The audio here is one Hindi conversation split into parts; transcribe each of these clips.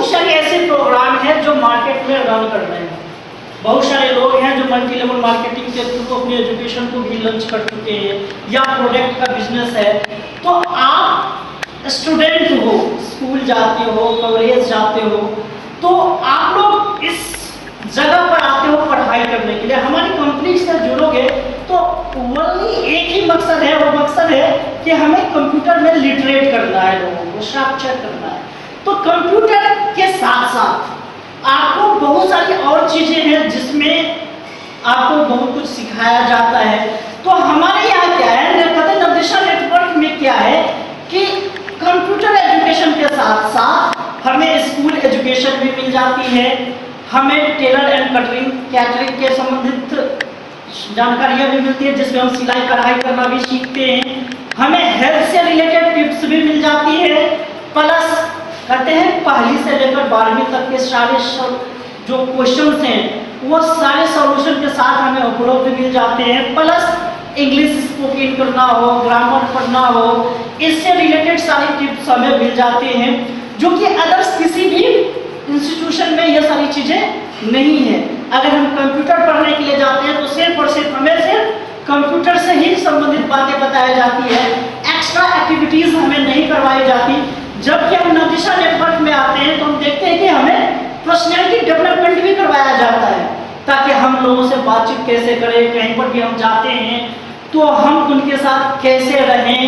बहुत सारे ऐसे प्रोग्राम हैं जो मार्केट में रन कर रहे हैं। बहुत सारे लोग हैं जो मल्टी लेवल मार्केटिंग के थ्रू अपनी एजुकेशन को भी लॉन्च कर चुके हैं या प्रोडक्ट का बिजनेस है। तो आप स्टूडेंट हो, स्कूल जाते हो, कॉलेज जाते हो, तो आप लोग इस जगह पर आते हो पढ़ाई करने के लिए। हमारी कंपनी से जुड़ोगे तो वही एक ही मकसद है, वो मकसद है कि हमें कंप्यूटर में लिटरेट करना है, लोगों को साक्षर करना है। तो कंप्यूटर के साथ साथ आपको बहुत सारी और चीजें हैं जिसमें आपको बहुत कुछ सिखाया जाता है। तो हमारे यहाँ क्या है, नवदिशा नेटवर्क में क्या है कि कंप्यूटर एजुकेशन के साथ साथ हमें स्कूल एजुकेशन भी मिल जाती है, हमें टेलर एंड कैटरिंग के संबंधित जानकारियां भी मिलती है जिसमें हम सिलाई कढ़ाई करना भी सीखते हैं, हमें हेल्थ से रिलेटेड टिप्स भी मिल जाती है, प्लस कहते हैं पहली से लेकर 12वीं तक के सारे जो क्वेश्चंस हैं वो सारे सॉल्यूशन के साथ हमें उपलब्ध मिल जाते हैं। प्लस इंग्लिश स्पोकन करना हो, ग्रामर पढ़ना हो, इससे रिलेटेड सारी टिप्स हमें मिल जाते हैं जो कि अदर्स किसी भी इंस्टीट्यूशन में ये सारी चीज़ें नहीं है। अगर हम कंप्यूटर पढ़ने के लिए जाते हैं तो सिर्फ और सिर्फ हमें सिर्फ कंप्यूटर से ही संबंधित बातें बताई जाती है, एक्स्ट्रा एक्टिविटीज़ हमें नहीं करवाई जाती। जबकि हम नवदिशा नेटवर्क में आते हैं तो हम देखते हैं कि हमें पर्सनैलिटी डेवलपमेंट भी करवाया जाता है ताकि हम लोगों से बातचीत कैसे करें, कहीं पर भी हम जाते हैं तो हम उनके साथ कैसे रहें,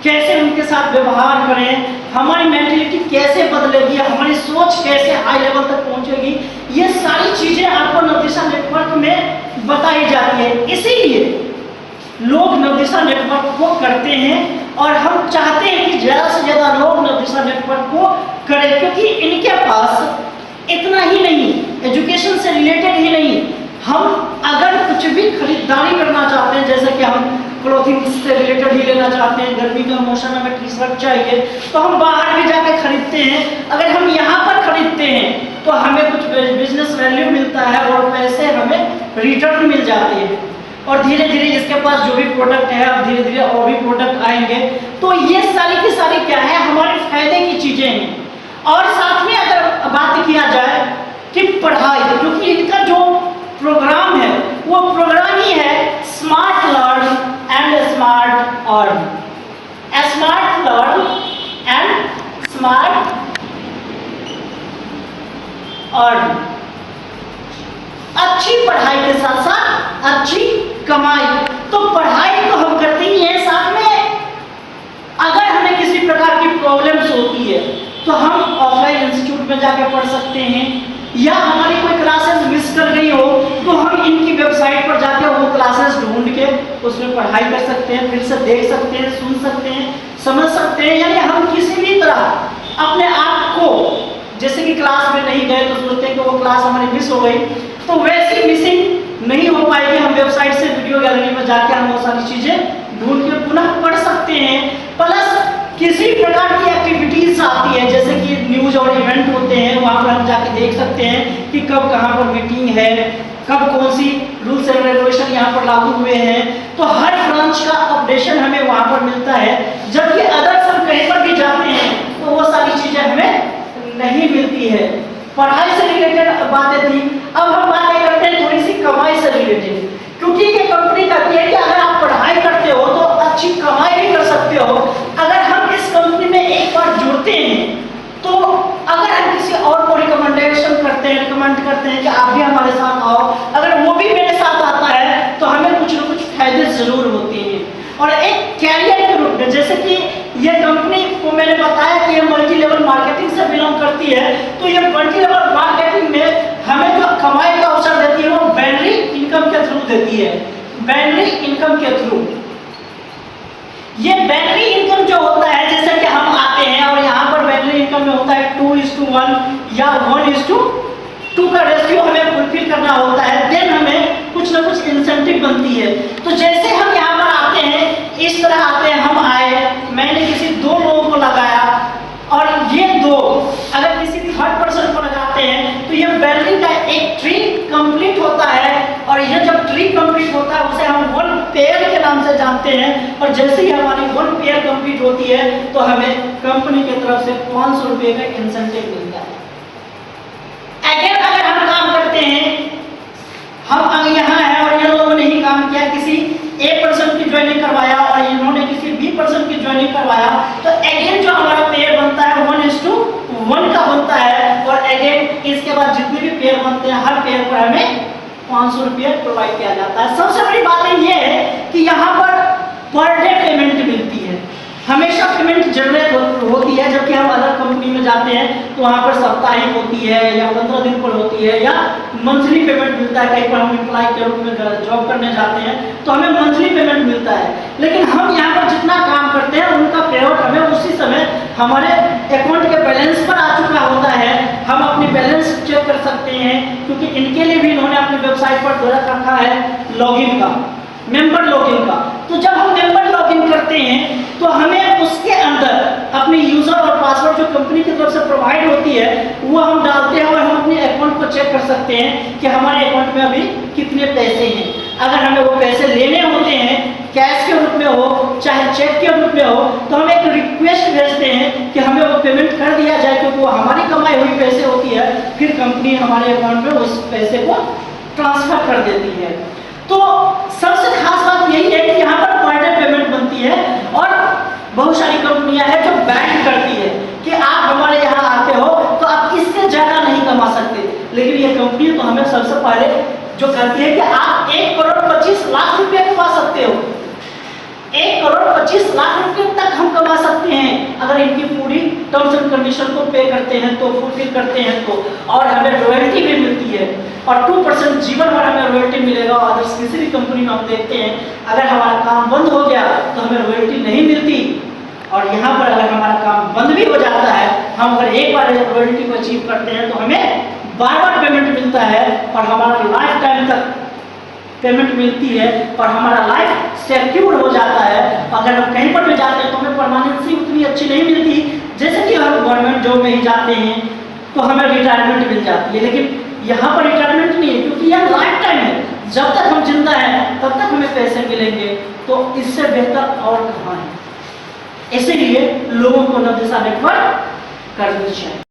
कैसे उनके साथ व्यवहार करें, हमारी मेंटलिटी कैसे बदलेगी, हमारी सोच कैसे हाई लेवल तक पहुंचेगी, ये सारी चीज़ें आपको नवदिशा नेटवर्क में बताई जाती है। इसीलिए लोग नवदिशा नेटवर्क को करते हैं और हम चाहते हैं कि ज़्यादा से ज़्यादा लोग नवदिशा नेटवर्क को करें, क्योंकि इनके पास इतना ही नहीं, एजुकेशन से रिलेटेड ही नहीं, हम अगर कुछ भी खरीदारी करना चाहते हैं, जैसे कि हम क्लोथिंग से रिलेटेड ही लेना चाहते हैं, गर्मी का मौसम में हमें टी शर्ट चाहिए तो हम बाहर भी जाके खरीदते हैं। अगर हम यहाँ पर खरीदते हैं तो हमें कुछ बिजनेस वैल्यू मिलता है और पैसे हमें रिटर्न मिल जाते हैं, और धीरे धीरे इसके पास जो भी प्रोडक्ट है अब धीरे धीरे और भी प्रोडक्ट आएंगे। तो ये सारी की सारी क्या है, हमारे फायदे की चीजें हैं। और साथ में अगर बात किया जाए कि पढ़ाई, क्योंकि इनका जो प्रोग्राम है वो प्रोग्राम ही है smart learn and smart earn, smart learn and smart earn. अच्छी पढ़ाई के साथ साथ अच्छी कमाई। तो पढ़ाई तो हम करते ही हैं, साथ में अगर हमें किसी प्रकार की प्रॉब्लम्स होती है तो हम ऑफलाइन इंस्टीट्यूट में जाकर पढ़ सकते हैं, या हमारी कोई क्लासेस मिस कर गई हो तो हम इनकी वेबसाइट पर जाकर वो क्लासेस ढूंढ के उसमें पढ़ाई कर सकते हैं, फिर से देख सकते हैं, सुन सकते हैं, समझ सकते हैं। यानी हम किसी भी तरह अपने आप को, जैसे कि क्लास में नहीं गए तो सोचते हैं कि वो क्लास हमारी मिस हो गई, तो वैसी मिसिंग नहीं हो पाएगी। हम वेबसाइट से वीडियो गैलरी में जाके हम वो सारी चीजें ढूंढ के पुनः पढ़ सकते हैं। प्लस किसी प्रकार की एक्टिविटीज आती है, जैसे कि न्यूज और इवेंट होते हैं, वहाँ पर हम जाके देख सकते हैं कि कब कहाँ पर मीटिंग है, कब कौन सी रूल्स एंड रेगुलेशन यहाँ पर लागू हुए हैं। तो हर ब्रांच का अपडेशन हमें वहाँ पर मिलता है, जबकि अदर्स हम कहीं पर भी जाते हैं तो वो सारी चीजें हमें नहीं मिलती है। पढ़ाई से रिलेटेड बातें थी, अब हम बातें करते हैं थोड़ी सी कमाई से रिलेटेड, क्योंकि ये कंपनी कहती है कि अगर आप पढ़ाई करते हो तो अच्छी कमाई भी कर सकते हो। अगर हम इस कंपनी में एक बार जुड़ते हैं तो अगर हम किसी और को रिकमेंड करते हैं कि आप भी हमारे साथ आओ, अगर वो भी मेरे साथ आता है तो हमें कुछ ना कुछ फायदे जरूर होते हैं। और एक कैरियर के रूप में, जैसे कि ये कंपनी को मैंने बताया कि ये मल्टी लेवल मार्केटिंग से बिलोंग करती है, तो ये मल्टी लेवल मार्केटिंग में हमें जो कमाई का अवसर देती है वो बाइनरी इनकम के थ्रू देती है। बाइनरी इनकम के थ्रू, ये बाइनरी इनकम जो होता है, जैसे कि हम आते हैं और यहाँ पर बाइनरी इनकम में होता है 2:1 या 1:2 का रेशियो हमें फुलफिल करना होता है, देन हमें कुछ ना कुछ इंसेंटिव बनती है। तो जैसे हम यहाँ पर आते हैं, इस तरह आते हैं, हम आए, मैंने किसी 2 लोगों को लगाया और ये 2 अगर किसी थर्ड पर्सन को लगाते हैं तो ये बाइनरी का एक ट्री कंप्लीट होता है, और ये जब ट्री कंप्लीट होता है उसे हम 1 पेयर के नाम से जानते हैं। और जैसे ही हमारी 1 पेयर कंप्लीट होती है तो हमें कंपनी की तरफ से 500 रुपये का इंसेंटिव मिलता है। बाद जितने भी पेयर बनते हैं हर पेयर पर हमें 500 रुपये प्रोवाइड किया जाता है। सबसे बड़ी बात ये है कि यहाँ पर डे पेमेंट मिलती है, हमेशा पेमेंट जनरेट होती है। जबकि हम अदर कंपनी में जाते हैं तो वहाँ पर साप्ताहिक होती है या 15 दिन पर होती है या मंथली पेमेंट मिलता है। कहीं पर हम एम्प्लॉय के रूप में जॉब करने जाते हैं तो हमें मंथली पेमेंट मिलता है, लेकिन हम यहाँ पर जितना काम करते हैं उनका पे आउट हमें उसी समय हमारे अकाउंट के बैलेंस पर आ चुका होता है। हम अपनी बैलेंस चेक कर सकते हैं, क्योंकि इनके लिए भी इन्होंने अपनी वेबसाइट पर दे रखा है लॉगिन का, मेंबर लॉगिन का। तो जब हम मेंबर लॉगिन करते हैं तो हमें उसके अंदर अपनी यूजर और पासवर्ड जो कंपनी की तरफ से प्रोवाइड होती है वो हम डालते हैं और हम अपने अकाउंट को चेक कर सकते हैं कि हमारे अकाउंट में अभी कितने पैसे हैं। अगर हमें वो पैसे लेने होते हैं कैश के रूप में हो चाहे चेक के रूप में हो, तो हम एक रिक्वेस्ट भेजते हैं कि हमें वो पेमेंट कर दिया जाए, क्योंकि वो हमारी कमाई हुई पैसे होती है। फिर कंपनी हमारे अकाउंट में उस पैसे को ट्रांसफर कर देती है। तो सबसे खास बात यही है कि यहाँ पर पर डे पेमेंट बनती है और बहुत सारी कंपनियां हैं जो बैंक करती है कि आप हमारे यहाँ आते हो तो आप इससे ज्यादा नहीं कमा सकते, लेकिन ये कंपनी तो हमें सबसे पहले जो करती है कि आप 1,25,00,000 रुपये कमा सकते हो। 1,25,00,000 रुपये तक हम कमा सकते हैं अगर इनकी पूरी टर्म्स एंड कंडीशन को पे करते हैं तो, फुलफिल करते हैं तो। और हमें रॉयल्टी भी मिलती है और 2% जीवन भर हमें रॉयल्टी मिलेगा। और अदर्स किसी भी कंपनी में हम देखते हैं अगर हमारा काम बंद हो गया तो हमें रॉयल्टी नहीं मिलती, और यहाँ पर अगर हमारा काम बंद भी हो जाता है, हम अगर एक बार रॉयल्टी को अचीव करते हैं तो हमें बार-बार पेमेंट मिलता है और हमारा लाइफ टाइम तक पेमेंट मिलती है और हमारा लाइफ सिक्योर हो जाता है। अगर हम कहीं पर भी जाते हैं तो हमें परमानेंसी उतनी अच्छी नहीं मिलती, जैसे कि हम गवर्नमेंट जॉब में ही जाते हैं तो हमें रिटायरमेंट मिल जाती है, लेकिन यहाँ पर रिटायरमेंट नहीं है, क्योंकि यह लाइफ टाइम है। जब तक हम जिंदा हैं तब तक हमें पैसे मिलेंगे, तो इससे बेहतर और कहाँ है। इसीलिए लोगों को नवदिशा नेटवर्क करनी चाहिए।